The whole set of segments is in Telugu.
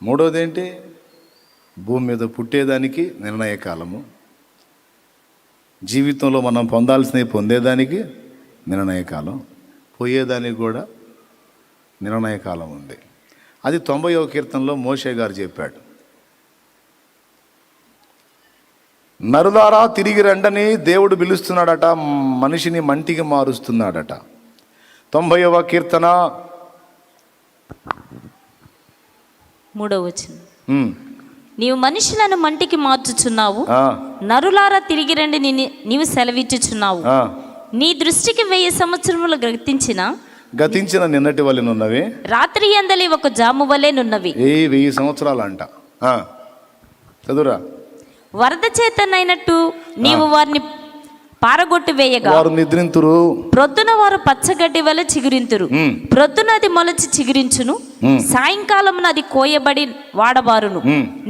మూడోది ఏంటి? భూమి మీద పుట్టేదానికి నిర్ణయ కాలము, జీవితంలో మనం పొందాల్సినవి పొందేదానికి నిర్ణయ కాలం, పోయేదానికి కూడా నిర్ణయ కాలం ఉంది. అది 90వ కీర్తనలో మోషే గారు చెప్పాడు. నరులారా తిరిగి రండని దేవుడు పిలుస్తున్నాడట, మనిషిని మంటికి మారుస్తున్నాడట. 90వ కీర్తన 3వ వచనం. నీవు మనుషులను మంటికి మార్చుచున్నావు, నరులారా తిరిగి రండి నీవు సెలవిచ్చుచున్నావు. నీ దృష్టికి 1000 సంవత్సరములు గతించిన నిన్నటి వలెనున్నవి, రాత్రి అందలి ఒక జాము వలెనున్నవి. 1000 సంవత్సరాలు అంట. చదువురా. వరద చేతనైనట్టు నీవు వారిని పారగొట్టి వేయగా వారు నిద్రింతురు, ప్రొద్దున వారు పచ్చగడ్డి వలె చిగురింతురు. ప్రొద్దున అది మొలచి చిగురించును, సాయంకాలమున అది కోయబడి వాడబారును.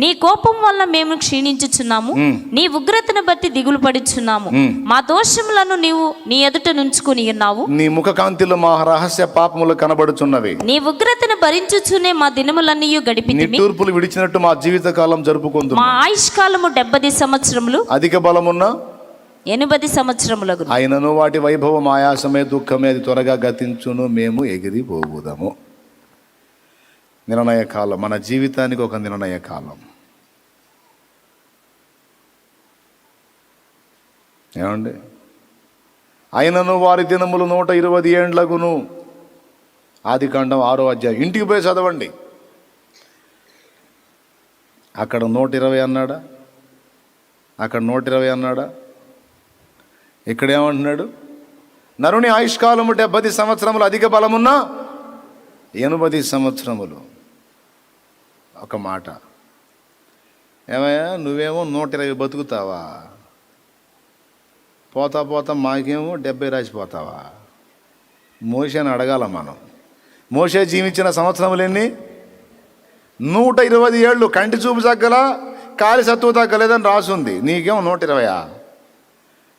నీ కోపం వల్ల మేము క్షీణించుచున్నాము, నీ ఉగ్రతను బట్టి దిగులు పడుచున్నాము. మా దోషములను నీవు నీ ఎదుట నుంచుకుని ఉన్నావు, నీ ముఖ కాంతిలో మా రహస్య పాపములు కనబడుచున్నవి. నీ ఉగ్రతను భరించుచునే మా దినములన్నీ గడిపితిమి, తూర్పులు విడిచినట్టు మా జీవిత కాలం జరుపుకుందు. మా ఆయుష్కాలము 70 సంవత్సరములు, అధిక బలమున్న 80 సంవత్సరములకు. ఆయనను వాటి వైభవం ఆయాసమే దుఃఖమే అది త్వరగా గతించును, మేము ఎగిరిపోవుదాము. నిర్ణయ కాలం, మన జీవితానికి ఒక నిర్ణయ కాలం. ఏమండి? ఆయనను వారి దినములు 120 ఏండ్లగును. ఆదికాండం 6వ అధ్యాయం. ఇంటికి పోయి చదవండి. అక్కడ 120 అన్నాడా? అక్కడ 120 అన్నాడా? ఇక్కడ ఏమంటున్నాడు? నరుని ఆయుష్కాలము 70 సంవత్సరములు, అధిక బలమున్నా 80 సంవత్సరములు. ఒక మాట, ఏమయ్యా నువ్వేమో 120 బతుకుతావా? పోతా పోతా మాకేమో 70 రాసిపోతావా? మోషేని అడగాల మనం. మోషే జీవించిన సంవత్సరములు ఎన్ని? 120 ఏళ్ళు. కంటి చూపు తగ్గల, కాలి సత్తువ తగ్గలేదని రాసుంది. నీకేమో 120.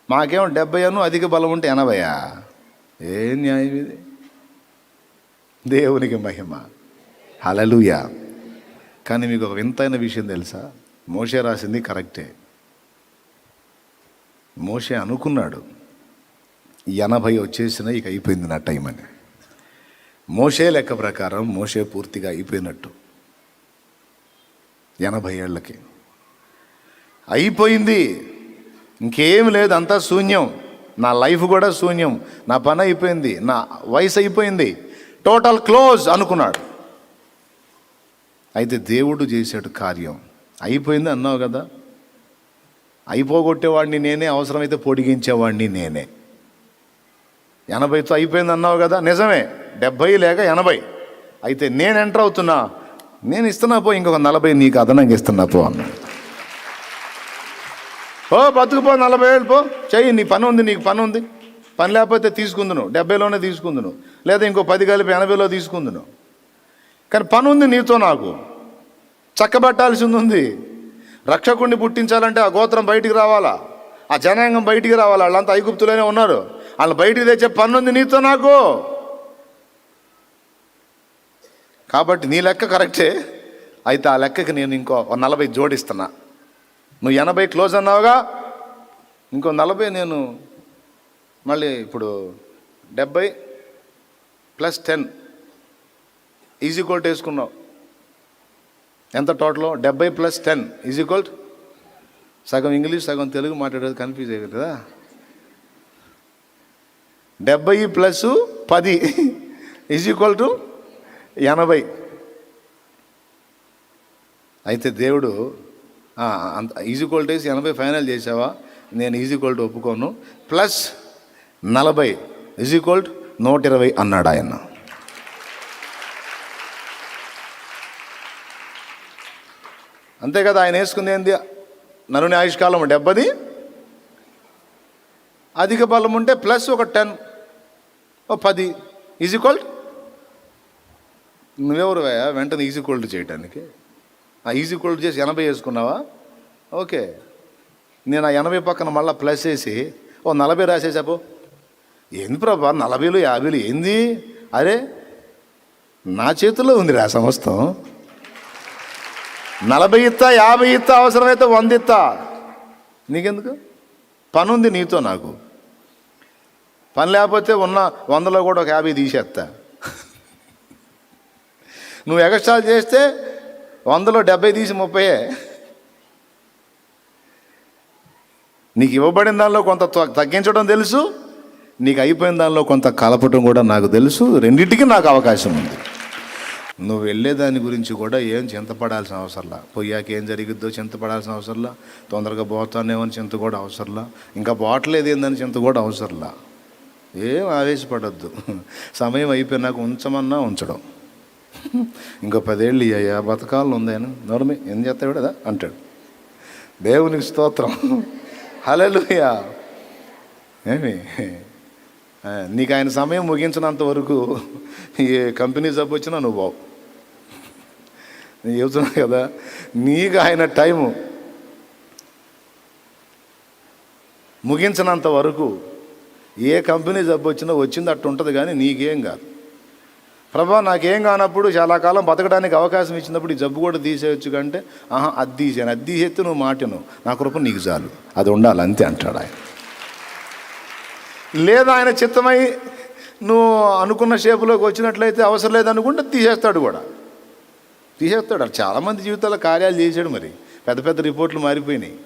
మాకేమో 70 అధిక బలం ఉంటే 80. ఏ న్యాయం ఇది? దేవునికి మహిమ, హల్లెలూయా. కానీ మీకు ఒక వింతైన విషయం తెలుసా? మోషే రాసింది కరెక్టే. మోషే అనుకున్నాడు 80 వచ్చేసిన ఇక అయిపోయింది నా టైం అని. మోషే లెక్క ప్రకారం మోషే పూర్తిగా అయిపోయినట్టు. 80 ఏళ్ళకి అయిపోయింది, ఇంకేం లేదు, అంతా శూన్యం. నా లైఫ్ కూడా శూన్యం, నా పని అయిపోయింది, నా వయసు అయిపోయింది, టోటల్ క్లోజ్ అనుకున్నాడు. అయితే దేవుడు చేశాడు కార్యం. అయిపోయింది అన్నావు కదా, అయిపోగొట్టేవాడిని నేనే, అవసరమైతే పొడిగించేవాడిని నేనే. 80తో అయిపోయింది అన్నావు కదా, నిజమే. 70 లేక 80. అయితే నేను ఎంటర్ అవుతున్నా, నేను ఇస్తున్నా పో, ఇంకొక 40 నీకు అదనంగా ఇస్తున్నా పో అన్నా. ఓ బతుకుపో, 40 ఏళ్ళు పో, చెయ్యి, నీ పని ఉంది, నీకు పని ఉంది. పని లేకపోతే తీసుకుందును, 70లోనే తీసుకుందును, లేదా ఇంకో 10 కలిపి 80లో తీసుకుందును. కానీ పని ఉంది నీతో నాకు, చక్కబట్టాల్సింది ఉంది. రక్షకుడిని పుట్టించాలంటే ఆ గోత్రం బయటికి రావాలా, ఆ జనాంగం బయటికి రావాలా. వాళ్ళంతా ఐగుప్తులోనే ఉన్నారు, వాళ్ళు బయటికి తెచ్చే పని ఉంది నీతో నాకు. కాబట్టి నీ లెక్క కరెక్టే. అయితే ఆ లెక్కకి నేను ఇంకో 40 జోడిస్తున్నా. నువ్వు 80 క్లోజ్ అన్నావుగా, ఇంకో 40 నేను మళ్ళీ ఇప్పుడు 70 + 10 ఈజీ కోల్ట్ వేసుకున్నావు. ఎంత టోటల్? 70 + 10 easy Colt. సగం ఇంగ్లీష్ సగం తెలుగు మాట్లాడేది కన్ఫ్యూజ్ అయ్యేది కదా. 70 + 10 ఈజీ కోల్ట్ 80. అయితే దేవుడు అంత ఈజీ కోల్ట్ వేసి 80 ఫైనల్ చేసావా? నేను ఈజీ కోల్ట్ ఒప్పుకోను, +40 ఈజీ కోల్ట్ 120 అన్నాడు ఆయన. అంతే కదా. ఆయన వేసుకుంది ఏంది? నరుని ఆయుష్కాలం 70, అధిక బలం ఉంటే ప్లస్ ఒక 10, ఓ 10 ఈజీ కోల్ట్. నువ్వెవరు వెంటనే ఈజీ కోల్ట్ చేయడానికి? ఆ ఈజీ కోల్ట్ చేసి 80 వేసుకున్నావా? ఓకే, నేను ఆ 80 పక్కన మళ్ళీ ప్లస్ వేసి ఓ 40 రాసేసాపో. ఏంది ప్రభా 40లు 50లు ఏంది? అరే నా చేతుల్లో ఉంది రా సమస్తం. 40 ఇస్తా, 50 ఇస్తా, అవసరమైతే 100 ఇస్తా. నీకెందుకు? పని ఉంది నీతో నాకు. పని లేకపోతే ఉన్న 100లో కూడా ఒక 50 తీసేస్తా. నువ్వు ఎక్స్ట్రా చేస్తే 100లో 70 తీసి 30. నీకు ఇవ్వబడిన దానిలో కొంత తగ్గించడం తెలుసు, నీకు అయిపోయిన దానిలో కొంత కలపటం కూడా నాకు తెలుసు. రెండింటికి నాకు అవకాశం ఉంది. నువ్వు వెళ్ళేదాని గురించి కూడా ఏం చింతపడాల్సిన అవసరంలా. పోయాక ఏం జరిగిద్దో చింతపడాల్సిన అవసరంలా. తొందరగా పోతానేమని చింత కూడా అవసరంలా. ఇంకా పోవట్లేదు ఏందని చింత కూడా అవసరంలా. ఏం ఆవేశపడద్దు. సమయం అయిపోయినాక ఉంచమన్నా ఉంచడం. ఇంకో 10 ఏళ్ళు అయ్యా బతకాలను ఉందేను నోడమి ఏం చేస్తాడు కదా అంటాడు. దేవునికి స్తోత్రం. హల్లెలూయా. ఏమి నీకు ఆయన సమయం ముగించినంత వరకు ఏ కంపెనీ జబ్బు వచ్చినా నువ్వు బావు. నేను చెబుతున్నా కదా, నీకు ఆయన టైము ముగించినంత వరకు ఏ కంపెనీ జబ్బు వచ్చినా వచ్చింది అట్టు ఉంటుంది, కానీ నీకేం కాదు. ప్రభా నాకేం కానప్పుడు చాలా కాలం బతకడానికి అవకాశం ఇచ్చినప్పుడు ఈ జబ్బు కూడా తీసేయచ్చు కంటే అది తీసాను, అది తీసేస్తే నువ్వు మాటను, నా కృప నీకు చాలు, అది ఉండాలి అంతే అంటాడు ఆయన. లేదా ఆయన చిత్తమై నువ్వు అనుకున్న షేపులోకి వచ్చినట్లయితే అవసరం లేదనుకుంటే తీసేస్తాడు కూడా, తీసేస్తాడు. చాలామంది జీవితాల్లో కార్యాలు చేశాడు. మరి పెద్ద పెద్ద రిపోర్ట్లు మారిపోయినాయి.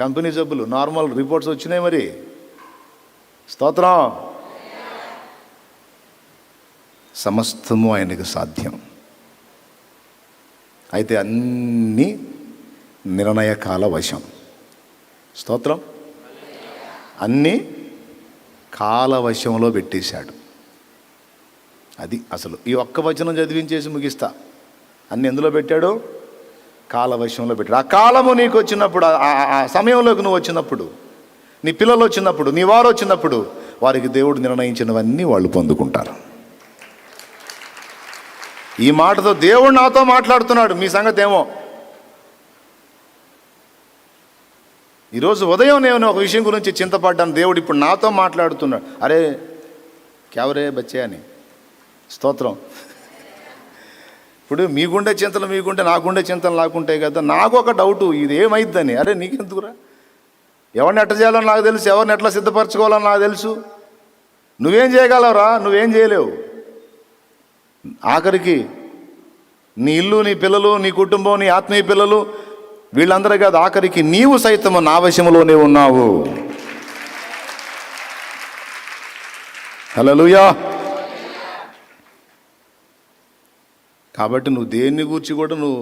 కంపెనీ జబ్బులు నార్మల్ రిపోర్ట్స్ వచ్చినాయి. మరి స్తోత్రం. సమస్తము ఆయనకు సాధ్యం. అయితే అన్నీ నిర్ణయకాల వశం. స్తోత్రం. అన్నీ కాలవశంలో పెట్టేశాడు. అది అసలు. ఈ ఒక్క వచనం చదివించేసి ముగిస్తా. అన్ని ఎందులో పెట్టాడు? కాలవశంలో పెట్టాడు. ఆ కాలము నీకు వచ్చినప్పుడు, ఆ సమయంలోకి నువ్వు వచ్చినప్పుడు, నీ పిల్లలు వచ్చినప్పుడు, నీ వారు వచ్చినప్పుడు, వారికి దేవుడు నిర్ణయించినవన్నీ వాళ్ళు పొందుకుంటారు. ఈ మాటతో దేవుడు నాతో మాట్లాడుతున్నాడు. మీ సంగతి ఏమో. ఈరోజు ఉదయం నేను ఒక విషయం గురించి చింతపడ్డాను. దేవుడు ఇప్పుడు నాతో మాట్లాడుతున్నాడు. అరే క్యావరే బచ్చే అని. స్తోత్రం. ఇప్పుడు మీకుండే చింతలు మీకుంటే, నాకుండే చింతలు నాకుంటాయి కదా. నాకు ఒక డౌటు, ఇది ఏమైద్దని. అరే నీకెందుకురా? ఎవరిని ఎట్లా చేయాలో నాకు తెలుసు, ఎవరిని ఎట్లా సిద్ధపరచుకోవాలో నాకు తెలుసు. నువ్వేం చేయగలవురా? నువ్వేం చేయలేవు. ఆఖరికి నీ ఇల్లు, నీ పిల్లలు, నీ కుటుంబం, నీ ఆత్మీయ పిల్లలు, వీళ్ళందరూ కాదు, ఆఖరికి నీవు సైతము నా వశములోనే ఉన్నావు. హల్లెలూయా. కాబట్టి నువ్వు దేన్ని గురించి కూడా నువ్వు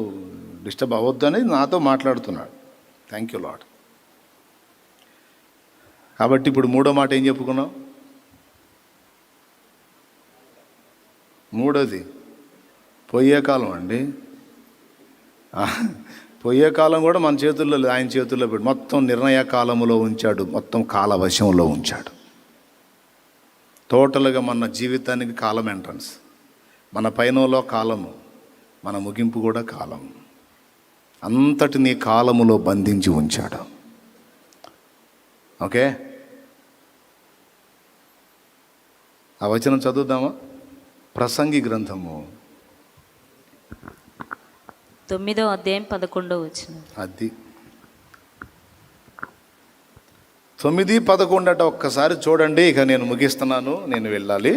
డిస్టర్బ్ అవ్వద్దు అనేది నాతో మాట్లాడుతున్నాడు. Thank you lord. కాబట్టి ఇప్పుడు మూడో మాట ఏం చెప్పుకున్నావు? మూడోది పోయే కాలం అండి. పోయే కాలం కూడా మన చేతుల్లో లేదు, ఆయన చేతుల్లో పెట్టి మొత్తం నిర్ణయ కాలంలో ఉంచాడు, మొత్తం కాలవశంలో ఉంచాడు. టోటల్గా మన జీవితానికి కాలం ఎంట్రన్స్, మన పైనలో కాలము, మన ముగింపు కూడా కాలం. అంతటినీ కాలములో బంధించి ఉంచాడు. ఓకే, ఆ వచనం చదువుదామా? ప్రసంగి గ్రంథము 9వ అధ్యాయం 11వ వచనం. అది 9-11 ఒక్కసారి చూడండి. ఇక నేను ముగిస్తున్నాను, నేను వెళ్ళాలి.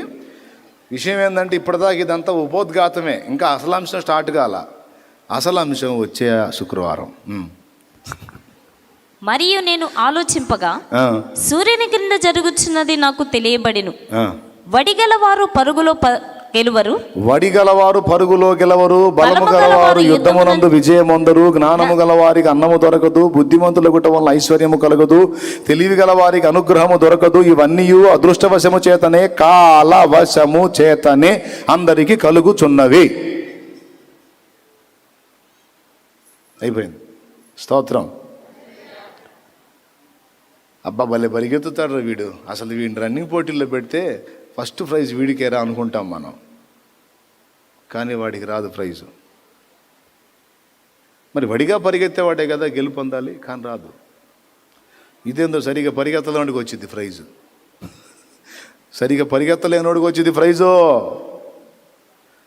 విషయం ఏంటంటే ఇప్పటిదాకా ఇదంతా ఉపోద్ఘాతమే, ఇంకా అసలు అంశం స్టార్ట్ కాల. అసలు అంశం వచ్చే శుక్రవారం. మరియు నేను ఆలోచింపగా సూర్యుని క్రింద జరుగుచున్నది నాకు తెలియబడిను. వడిగలవారు పరుగులో గెలువరు, వడిగలవారు పరుగులో గెలవరు, బలము గలవారు యుద్ధమునందు విజయమొందరు, జ్ఞానము గలవారికి అన్నము దొరకదు, బుద్ధిమంతుల గుట్ట వల్ల ఐశ్వర్యము కలగదు, తెలివి గలవారికి అనుగ్రహము దొరకదు. ఇవన్నీ అదృష్టవశము చేతనే, కాలవశము చేతనే అందరికీ కలుగుచున్నవి. అయిపోయింది. స్తోత్రం. అబ్బా భలే పరిగెత్తుతాడు వీడు. అసలు వీడిని రన్నింగ్ పోటీల్లో పెడితే ఫస్ట్ ప్రైజ్ వీడికేరా అనుకుంటాం మనం, కానీ వాడికి రాదు ప్రైజు. మరి వడిగా పరిగెత్తేవాడే కదా గెలుపొందాలి, కానీ రాదు. ఇదేందో సరిగా పరిగెత్తలేనివాడికి వచ్చింది ప్రైజు, సరిగా పరిగెత్తలేనివాడికి వచ్చింది ప్రైజు.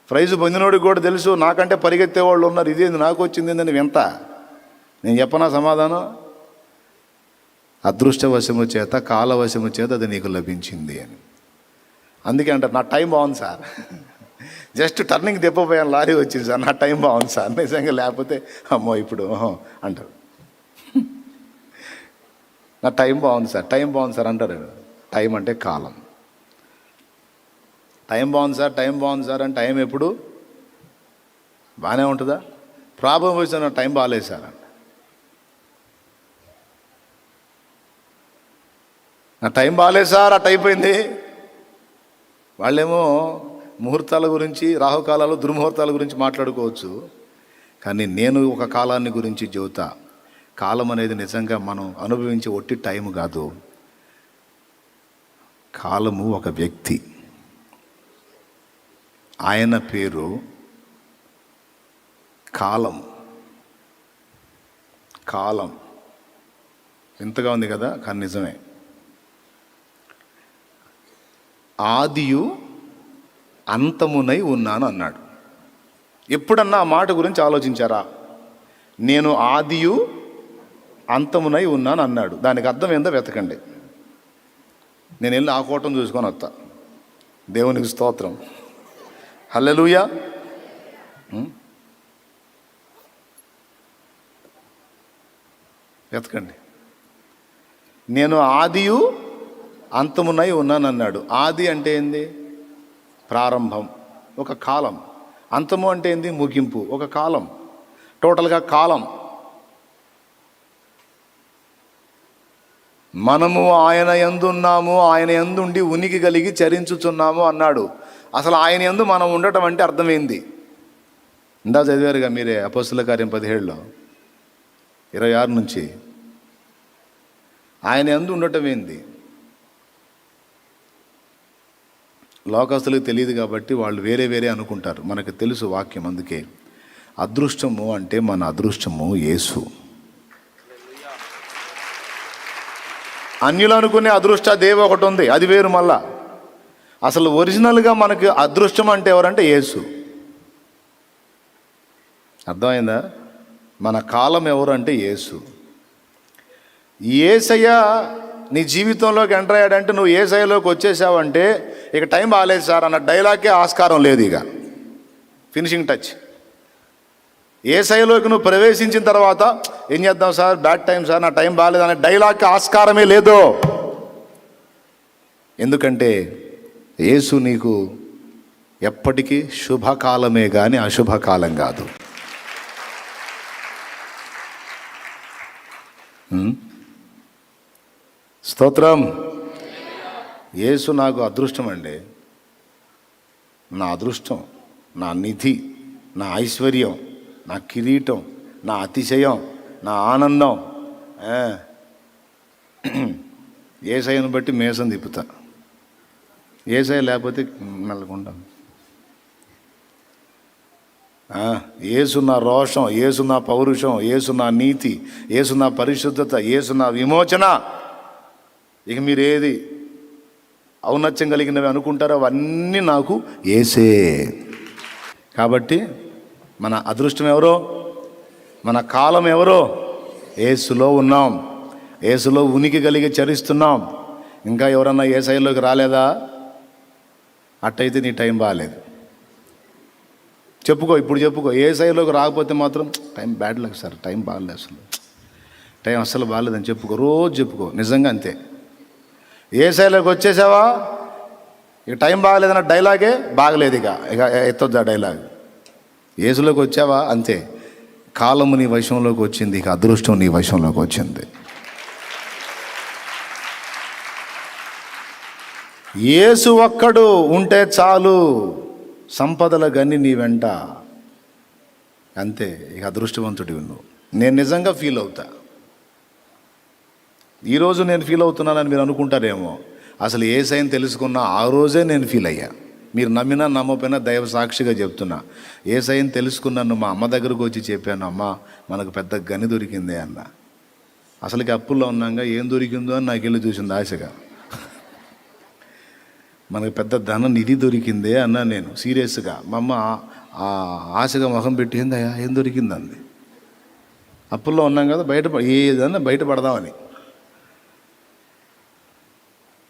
ప్రైజ్ పొందినోడికి కూడా తెలుసు నాకంటే పరిగెత్తే వాళ్ళు ఉన్నారు, ఇదేంది నాకు వచ్చింది అని వింత. నేను చెప్పనా సమాధానం? అదృష్టవశము చేత కాలవశము చేత అది నీకు లభించింది అని. అందుకే అంటారు నా టైం బాగుంది సార్, జస్ట్ టర్నింగ్ దెబ్బపోయాను లారీ వచ్చింది సార్, నా టైం బాగుంది సార్. నిజంగా లేకపోతే అమ్మో ఇప్పుడు అంటారు. నా టైం బాగుంది సార్, టైం బాగుంది సార్ అంటారు. టైం అంటే కాలం. టైం బాగుంది సార్, టైం బాగుంది సార్ అని టైం ఎప్పుడు బాగానే ఉంటుందా? ప్రాబ్లం వచ్చిన నా టైం బాగాలేదు సార్ అంట. నా టైం బాగాలేదు సార్ అట్ అయిపోయింది. వాళ్ళేమో ముహూర్తాల గురించి, రాహుకాలాలు, దుర్ముహూర్తాల గురించి మాట్లాడుకోవచ్చు, కానీ నేను ఒక కాలాన్ని గురించి చెబుతా. కాలం అనేది నిజంగా మనం అనుభవించే ఒట్టి టైం కాదు. కాలము ఒక వ్యక్తి, ఆయన పేరు కాలం. కాలం వింతగా ఉంది కదా, కానీ నిజమే. ఆదియు అంతమునై ఉన్నాను అన్నాడు. ఎప్పుడన్నా ఆ మాట గురించి ఆలోచించారా? నేను ఆదియు అంతమునై ఉన్నాను అన్నాడు. దానికి అర్థం ఏందో వెతకండి. నేను వెళ్ళి ఆ కోటం చూసుకొని వస్తా. దేవునికి స్తోత్రం, హల్లెలూయా. వెతకండి. నేను ఆదియు అంతమునై ఉన్నాను అన్నాడు. ఆది అంటే ఏంది? ప్రారంభం, ఒక కాలం. అంతము అంటే ఏంది? ముగింపు, ఒక కాలం. టోటల్గా కాలం. మనము ఆయన యందు ఉన్నాము, ఆయన యందు ఉండి ఉనికి కలిగి చరించుచున్నాము అన్నాడు. అసలు ఆయన యందు మనం ఉండటం అంటే అర్థమైంది. ఇందా చదివారుగా మీరే అపోస్తుల కార్యం 17లో 26 నుంచి. ఆయన యందు ఉండటం ఏంది? లోకస్తులకు తెలియదు కాబట్టి వాళ్ళు వేరే వేరే అనుకుంటారు. మనకు తెలుసు వాక్యం. అందుకే అదృష్టము అంటే మన అదృష్టము యేసు. అన్యులు అనుకునే అదృష్ట దేవ ఒకటి ఉంది, అది వేరు. మళ్ళా అసలు ఒరిజినల్గా మనకు అదృష్టం అంటే ఎవరంటే యేసు. అర్థమైందా? మన కాలం ఎవరు అంటే యేసు. యేసయ్య నీ జీవితంలోకి ఎంటర్ అయ్యాడంటే, నువ్వు యేసయ్యలోకి వచ్చేసావంటే ఇక టైం బాగాలేదు సార్ అన్న డైలాగ్కే ఆస్కారం లేదు. ఇక ఫినిషింగ్ టచ్. యేసయ్యలోకి నువ్వు ప్రవేశించిన తర్వాత ఏం చేద్దాం సార్, బ్యాడ్ టైం సార్, నా టైం బాగాలేదు అనే డైలాగ్కి ఆస్కారమే లేదు. ఎందుకంటే యేసు నీకు ఎప్పటికీ శుభకాలమే కానీ అశుభకాలం కాదు. స్తోత్రం. యేసు నాకు అదృష్టం అండి. నా అదృష్టం, నా నిధి, నా ఐశ్వర్యం, నా కిరీటం, నా అతిశయం, నా ఆనందం. యేసయ్యను బట్టి మేసం తిప్పుతా. యేసయ్య లేకపోతే మెల్లకుండా. యేసు నా రోషం, యేసు నా పౌరుషం, యేసు నా నీతి, యేసు నా పరిశుద్ధత, యేసు నా విమోచన. ఇక మీరు ఏది ఔన్నత్యం కలిగినవి అనుకుంటారో అవన్నీ నాకు యేసే. కాబట్టి మన అదృష్టం ఎవరో, మన కాలం ఎవరో? యేసులో ఉన్నాం, యేసులో ఉనికి కలిగి చరిస్తున్నాం. ఇంకా ఎవరన్నా యేసయ్యలోకి రాలేదా? అట్టయితే నీ టైం బాగాలేదు. చెప్పుకో, ఇప్పుడు చెప్పుకో. యేసయ్యలోకి రాకపోతే మాత్రం time bad luck sir, time బాగాలేదు, అసలు టైం అస్సలు బాగాలేదని చెప్పుకో, రోజు చెప్పుకో. నిజంగా అంతే. యేసయ్యలోకి వచ్చేసావా, ఇక టైం బాగలేదన్న డైలాగే బాగలేదు. ఇక ఎత్తొద్దు ఆ డైలాగ్. యేసులోకి వచ్చావా అంతే, కాలము నీ వశంలోకి వచ్చింది, ఇక అదృష్టం నీ వశంలోకి వచ్చింది. యేసు ఒక్కడు ఉంటే చాలు, సంపదల గని నీ వెంట. అంతే, ఇక అదృష్టవంతుడివి నువ్వు. నేను నిజంగా ఫీల్ అవుతా. ఈరోజు నేను ఫీల్ అవుతున్నానని మీరు అనుకుంటారేమో. అసలు యేసయ్యను తెలుసుకున్న ఆ రోజే నేను ఫీల్ అయ్యా. మీరు నమ్మినా నమ్మపోయినా దైవ సాక్షిగా చెప్తున్నా. యేసయ్యను తెలుసుకున్నాను, మా అమ్మ దగ్గరకు వచ్చి చెప్పాను, అమ్మ మనకు పెద్ద గని దొరికిందే అన్న. అసలుకి అప్పుల్లో ఉన్నాగా ఏం దొరికిందో అని నాకు వెళ్ళి చూసింది ఆశగా. మనకు పెద్ద ధన నిధి దొరికిందే అన్నా నేను సీరియస్గా. మా అమ్మ ఆశగా మొహం పెట్టిందయ్యా, ఏం దొరికింది అంది. అప్పుల్లో ఉన్నాం కదా, ఏదన్నా బయటపడదామని.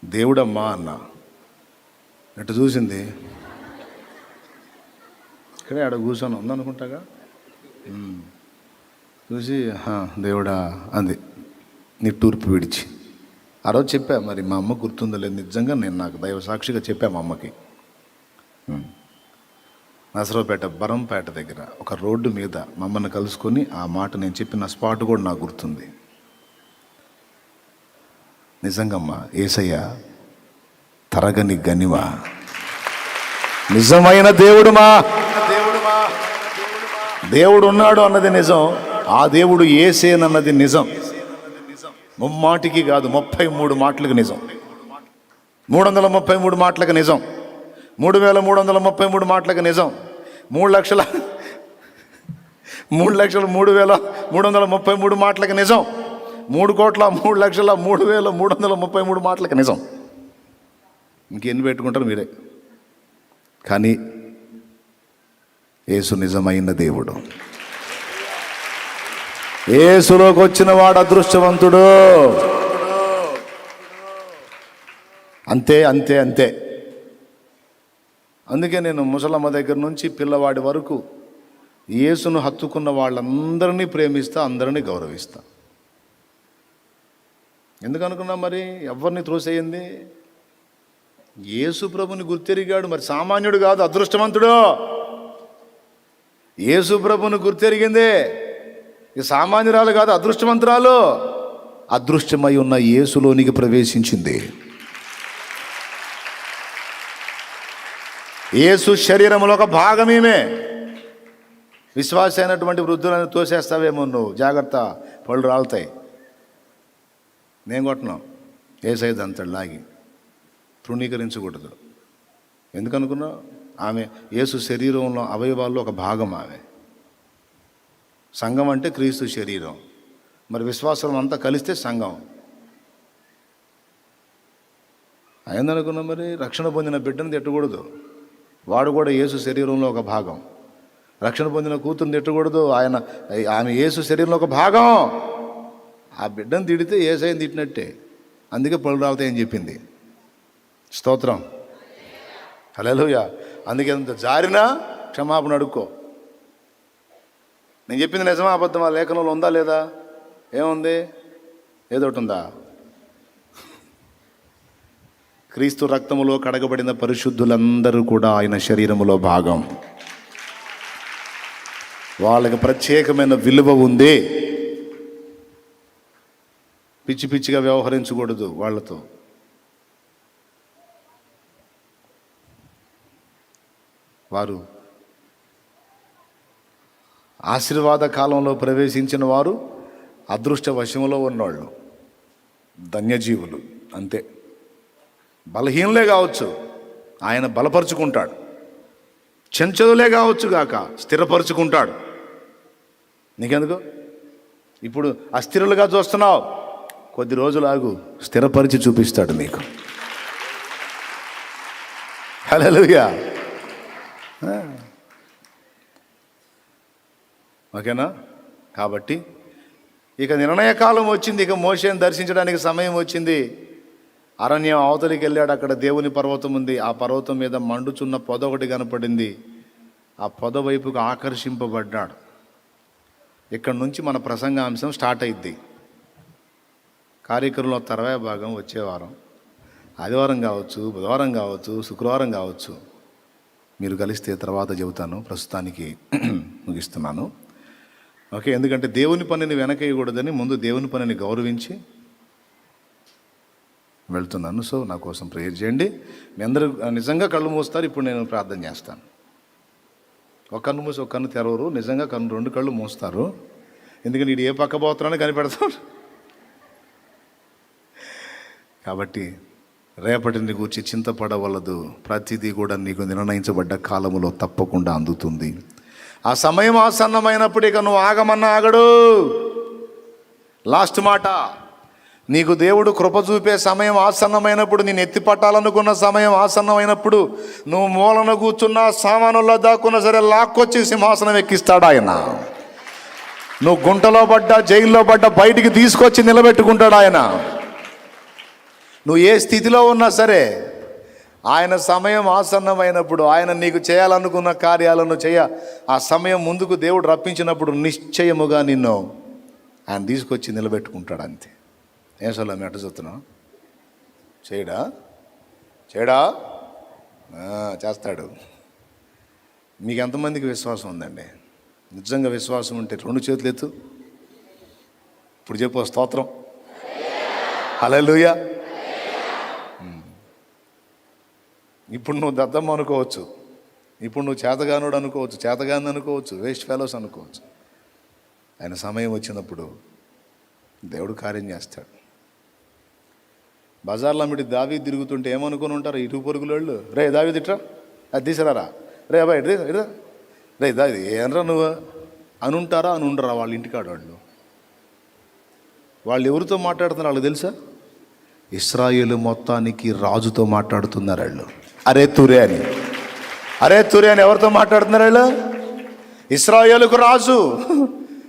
దేవుడమ్మా అన్న ఎటు చూసింది, ఇక్కడే ఆడ కూర్చొని ఉందనుకుంటాగా, చూసి దేవుడా అంది నిట్టూర్పు విడిచి. ఆ రోజు చెప్పా, మరి మా అమ్మ గుర్తుందో లేదు, నిజంగా నేను నాకు దైవ సాక్షిగా చెప్పా మా అమ్మకి. నసరావుపేట బరంపేట దగ్గర ఒక రోడ్డు మీద మా అమ్మని కలుసుకొని ఆ మాట నేను చెప్పిన స్పాట్ కూడా నాకు గుర్తుంది. నిజంగమ్మా యేసయ్య తరగని గనివా, నిజమైన దేవుడుమా, దేవుడు ఉన్నాడు అన్నది నిజం, ఆ దేవుడు యేసేనన్నది నిజం. ముమ్మాటికి కాదు, 33 మాటలకు నిజం, 333 మాటలకు నిజం, 3333 మాటలకు నిజం, 3,03,333 మాటలకు నిజం, 3,03,03,333 మాటలకు నిజం. ఇంకెన్ని పెట్టుకుంటారు మీరే. కానీ యేసు నిజమైన దేవుడు. యేసులోకి వచ్చిన వాడు అదృష్టవంతుడు. అంతే అంతే అంతే. అందుకే నేను ముసలమ్మ దగ్గర నుంచి పిల్లవాడి వరకు యేసును హత్తుకున్న వాళ్ళందరినీ ప్రేమిస్తా, అందరినీ గౌరవిస్తా. ఎందుకనుకున్నా మరి ఎవరిని త్రోసేయింది? యేసు ప్రభుని గుర్తెరిగాడు, మరి సామాన్యుడు కాదు, అదృష్టవంతుడు. యేసు ప్రభుని గుర్తెరిగిందే, ఈ సామాన్యురాలు కాదు, అదృష్టవంతురాలు. అదృష్టమై ఉన్న యేసులోనికి ప్రవేశించింది. యేసు శరీరంలో ఒక భాగమేమే. విశ్వాస అయినటువంటి వృద్ధులను తోసేస్తావేమో నువ్వు, జాగ్రత్త, పళ్ళు రాలుతాయి. నేను కొట్టను, యేసయ్య అంతడు లాగి తృణీకరించకూడదు. ఎందుకనుకున్నావు? ఆమె యేసు శరీరంలో అవయవాల్లో ఒక భాగం. ఆమె సంఘం అంటే క్రీస్తు శరీరం, మరి విశ్వాసం అంతా కలిస్తే సంఘం అయిందనుకున్నాం. మరి రక్షణ పొందిన బిడ్డను తిట్టకూడదు, వాడు కూడా యేసు శరీరంలో ఒక భాగం. రక్షణ పొందిన కూతురుని తిట్టకూడదు, ఆమె యేసు శరీరంలో ఒక భాగం. ఆ బిడ్డను తిడితే యేసయ్యని తిట్టినట్టే. అందుకే పళ్ళు రాలుతాయని చెప్పింది. స్తోత్రం, హల్లెలూయా. అందుకే ఎంత జారినా క్షమాపణ అడుక్కో. నేను చెప్పింది నిజమా అబద్ధమా? లేఖనంలో ఉందా లేదా? ఏముంది? ఏదో ఒకటి ఉందా? క్రీస్తు రక్తములో కడగబడిన పరిశుద్ధులందరూ కూడా ఆయన శరీరములో భాగం. వాళ్ళకి ప్రత్యేకమైన విలువ ఉంది. పిచ్చి పిచ్చిగా వ్యవహరించకూడదు వాళ్ళతో. వారు ఆశీర్వాద కాలంలో ప్రవేశించిన వారు అదృష్ట వశంలో ఉన్నవాళ్ళు, ధన్యజీవులు. అంతే. బలహీనలే కావచ్చు, ఆయన బలపరుచుకుంటాడు. చెంచదులే కావచ్చు గాక, స్థిరపరుచుకుంటాడు. నీకెందుకు ఇప్పుడు అస్థిరులుగా చూస్తున్నావు? కొద్ది రోజులు ఆగు, స్థిరపరిచి చూపిస్తాడు నీకు. హల్లెలూయా. ఓకేనా? కాబట్టి ఇక నిర్ణయకాలం వచ్చింది. ఇక మోషేను దర్శించడానికి సమయం వచ్చింది. అరణ్యం అవతలికి వెళ్ళాడు. అక్కడ దేవుని పర్వతం ఉంది. ఆ పర్వతం మీద మండుచున్న పొద ఒకటి కనపడింది. ఆ పొద వైపుకు ఆకర్షింపబడ్డాడు. ఇక్కడ నుంచి మన ప్రసంగాంశం స్టార్ట్ అయింది. కార్యక్రమంలో తర్వాయి భాగం వచ్చే వారం, ఆదివారం కావచ్చు, బుధవారం కావచ్చు, శుక్రవారం కావచ్చు. మీరు కలిస్తే తర్వాత చెబుతాను. ప్రస్తుతానికి ముగిస్తున్నాను. ఓకే? ఎందుకంటే దేవుని పనిని వెనకేయకూడదని ముందు దేవుని పనిని గౌరవించి వెళ్తున్నాను. సో నా కోసం ప్రేయర్ చేయండి. మీ అందరూ నిజంగా కళ్ళు మూస్తారు. ఇప్పుడు నేను ప్రార్థన చేస్తాను. ఒక కన్ను మూసి ఒక కన్ను తెరవరు. నిజంగా రెండు కళ్ళు మూస్తారు. ఎందుకంటే ఇది ఏ పక్క పోతున్నానో కనిపెడతారు. కాబట్టి రేపటిని గూర్చి చింతపడవలదు. ప్రతిదీ కూడా నీకు నిర్ణయించబడ్డ కాలములో తప్పకుండా అందుతుంది. ఆ సమయం ఆసన్నమైనప్పుడు ఇక నువ్వు ఆగమన్నా ఆగడు. లాస్ట్ మాట, నీకు దేవుడు కృప చూపే సమయం ఆసన్నమైనప్పుడు, నేను ఎత్తి పట్టాలనుకున్న సమయం ఆసన్నమైనప్పుడు, నువ్వు మూలన కూర్చున్న సామానుల్లో దాక్కున్నా సరే లాక్కొచ్చి సింహాసనం ఎక్కిస్తాడు ఆయన. నువ్వు గుంటలో పడ్డా, జైల్లో పడ్డా బయటికి తీసుకొచ్చి నిలబెట్టుకుంటాడు ఆయన. నువ్వు ఏ స్థితిలో ఉన్నా సరే ఆయన సమయం ఆసన్నమైనప్పుడు, ఆయన నీకు చేయాలనుకున్న కార్యాలను ఆ సమయం ముందుకు దేవుడు రప్పించినప్పుడు నిశ్చయముగా నిన్ను ఆయన తీసుకొచ్చి నిలబెట్టుకుంటాడు. అంతే. ఏం సొల్లా మీ అట్ట చూస్తున్నావు? చేయడా చేస్తాడు. మీకు ఎంతమందికి విశ్వాసం ఉందండి? నిజంగా విశ్వాసం ఉంటే 2 చేతులు ఎత్తు. ఇప్పుడు చెప్పు స్తోత్రం. హల్లెలూయా. ఇప్పుడు నువ్వు దద్దమ్మ అనుకోవచ్చు, ఇప్పుడు నువ్వు చేతగానుడు అనుకోవచ్చు, చేతగాని అనుకోవచ్చు, వేస్ట్ ఫెలోస్ అనుకోవచ్చు. ఆయన సమయం వచ్చినప్పుడు దేవుడు కార్యం చేస్తాడు. బజార్లో మిడి దావీదు తిరుగుతుంటే ఏమనుకుని ఉంటారు ఇటు పొరుగుల వాళ్ళు? రే దావీదు ఇట్రా, అది తీసిరారా, రే అబ్బాయి ఇట్రా, రే దావీదు ఏనరా నువ్వు అని ఉంటారా అని ఉండరా వాళ్ళ ఇంటికాడ వాళ్ళు ఎవరితో మాట్లాడుతున్నారు వాళ్ళకి తెలుసా? ఇశ్రాయేలు మొత్తానికి రాజుతో మాట్లాడుతున్నారు వాళ్ళు. అరే తురే అని ఎవరితో మాట్లాడుతున్నారు వాళ్ళు? ఇశ్రాయేలుకు రాజు.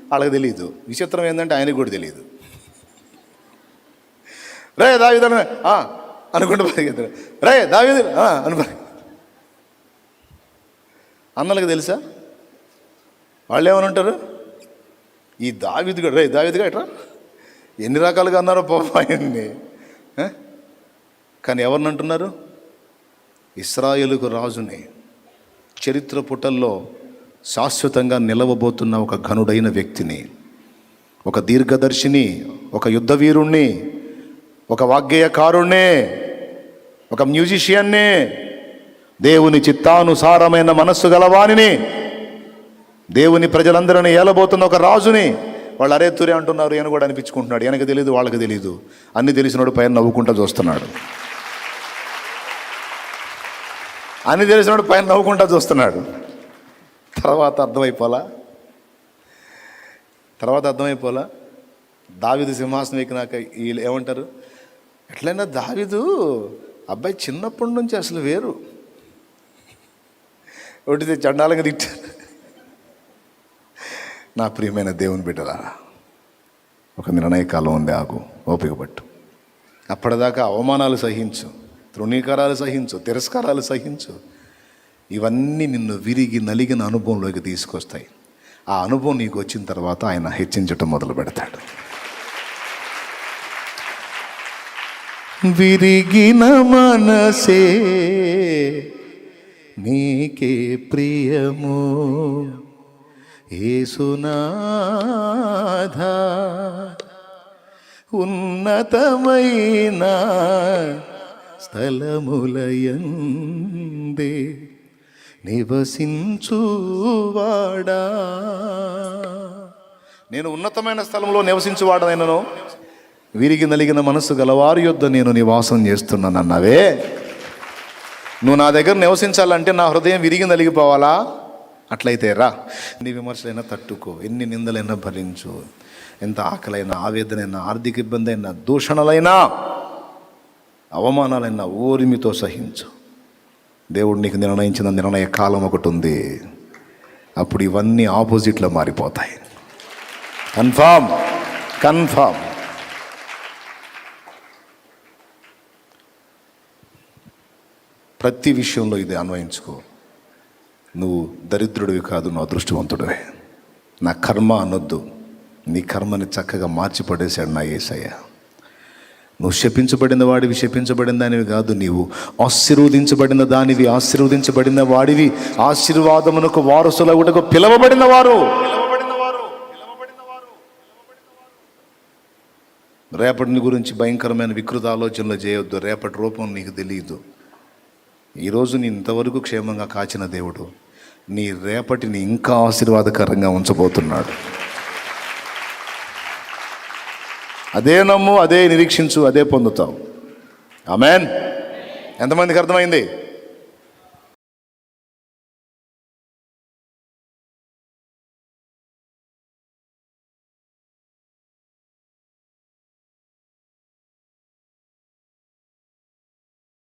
వాళ్ళకి తెలియదు. విచిత్రం ఏంటంటే ఆయనకు కూడా తెలియదు. రే దావీదు అనుకుంటూ పరిగెత్తారు, రే దావీదు అనుకో. అన్నలకు తెలుసా? వాళ్ళు ఏమని ఉంటారు? ఈ దావీదుగా ఎట్రా ఎన్ని రకాలుగా అన్నారో పాపం ఆయన్ని. కానీ ఎవరిని అంటున్నారు? ఇశ్రాయేలుకు రాజుని, చరిత్ర పుటల్లో శాశ్వతంగా నిలవబోతున్న ఒక ఘనుడైన వ్యక్తిని, ఒక దీర్ఘదర్శిని, ఒక యుద్ధవీరుణ్ణి, ఒక వాగ్గేయకారుణ్ణి, ఒక మ్యూజిషియన్ని, దేవుని చిత్తానుసారమైన మనస్సు గలవానిని, దేవుని ప్రజలందరినీ ఏలబోతున్న ఒక రాజుని వాళ్ళు అరే తురే అంటున్నారు. ఈయన కూడా అనిపించుకుంటున్నాడు. ఈయనకు తెలియదు, వాళ్ళకి తెలియదు. అన్ని తెలిసినోడు పైన నవ్వుకుంటూ చూస్తున్నాడు. అన్ని తెలిసినోడు పైన నవ్వుకుంటూ చూస్తున్నాడు. తర్వాత అర్థమైపోలా. దావీదు సింహాసనం ఎక్కినాక వీళ్ళు ఏమంటారు? ఎట్లయినా దావీదు అబ్బాయి చిన్నప్పటి నుంచి అసలు వేరు, ఒకటి చండాలంగా తిట్టారు. నా ప్రియమైన దేవుని బిడ్డలారా, ఒక నిర్ణయకాలం ఉంది. ఆగు, ఓపిక పట్టు. అప్పటిదాకా అవమానాలు సహించు, తృణీకారాలు సహించు, తిరస్కారాలు సహించు. ఇవన్నీ నిన్ను విరిగి నలిగిన అనుభవంలోకి తీసుకొస్తాయి. ఆ అనుభవం నీకు వచ్చిన తర్వాత ఆయన హెచ్చించటం మొదలు పెడతాడు. విరిగిన మనసే నీకే ప్రియము యేసునాథా, ఉన్నతమైన స్థలములయందే నివసించువాడా. నేను ఉన్నతమైన స్థలంలో నివసించువాడనైనను, విరిగి నలిగిన మనస్సు గలవారి యొద్ద నేను నివాసం చేస్తున్నానన్నావే. నువ్వు నా దగ్గర నివసించాలంటే నా హృదయం విరిగి నలిగిపోవాలా? అట్లయితే రా. ఎన్ని విమర్శలైనా తట్టుకో, ఎన్ని నిందలైనా భరించు, ఎంత ఆకలైనా, ఆవేదనైనా, ఆర్థిక ఇబ్బంది అయినా, దూషణలైనా, అవమానాలైనా ఓరిమితో సహించు. దేవుడు నీకు నిర్ణయించిన నిర్ణయ కాలం ఒకటి ఉంది. అప్పుడు ఇవన్నీ ఆపోజిట్లో మారిపోతాయి. కన్ఫామ్. ప్రతి విషయంలో ఇది అన్వయించుకో. నువ్వు దరిద్రుడివి కాదు, నువ్వు అదృష్టవంతుడివే. నా కర్మ అనొద్దు, నీ కర్మని చక్కగా మార్చిపడేశాడు నా యేసయ్య. నువ్వు శపించబడిన వాడివి, శపించబడిన దానివి కాదు, నీవు ఆశీర్వదించబడిన దానివి, ఆశీర్వదించబడిన వాడివి, ఆశీర్వాదమునకు వారసులగుటకు పిలవబడిన వారు. రేపటిని గురించి భయంకరమైన వికృత ఆలోచనలు చేయొద్దు. రేపటి రూపం నీకు తెలియదు. ఈరోజు నీ ఇంతవరకు క్షేమంగా కాచిన దేవుడు నీ రేపటిని ఇంకా ఆశీర్వాదకరంగా ఉంచబోతున్నాడు. అదే నమ్ము, అదే నిరీక్షించు, అదే పొందుతావు. ఆమేన్. ఎంతమందికి అర్థమైంది?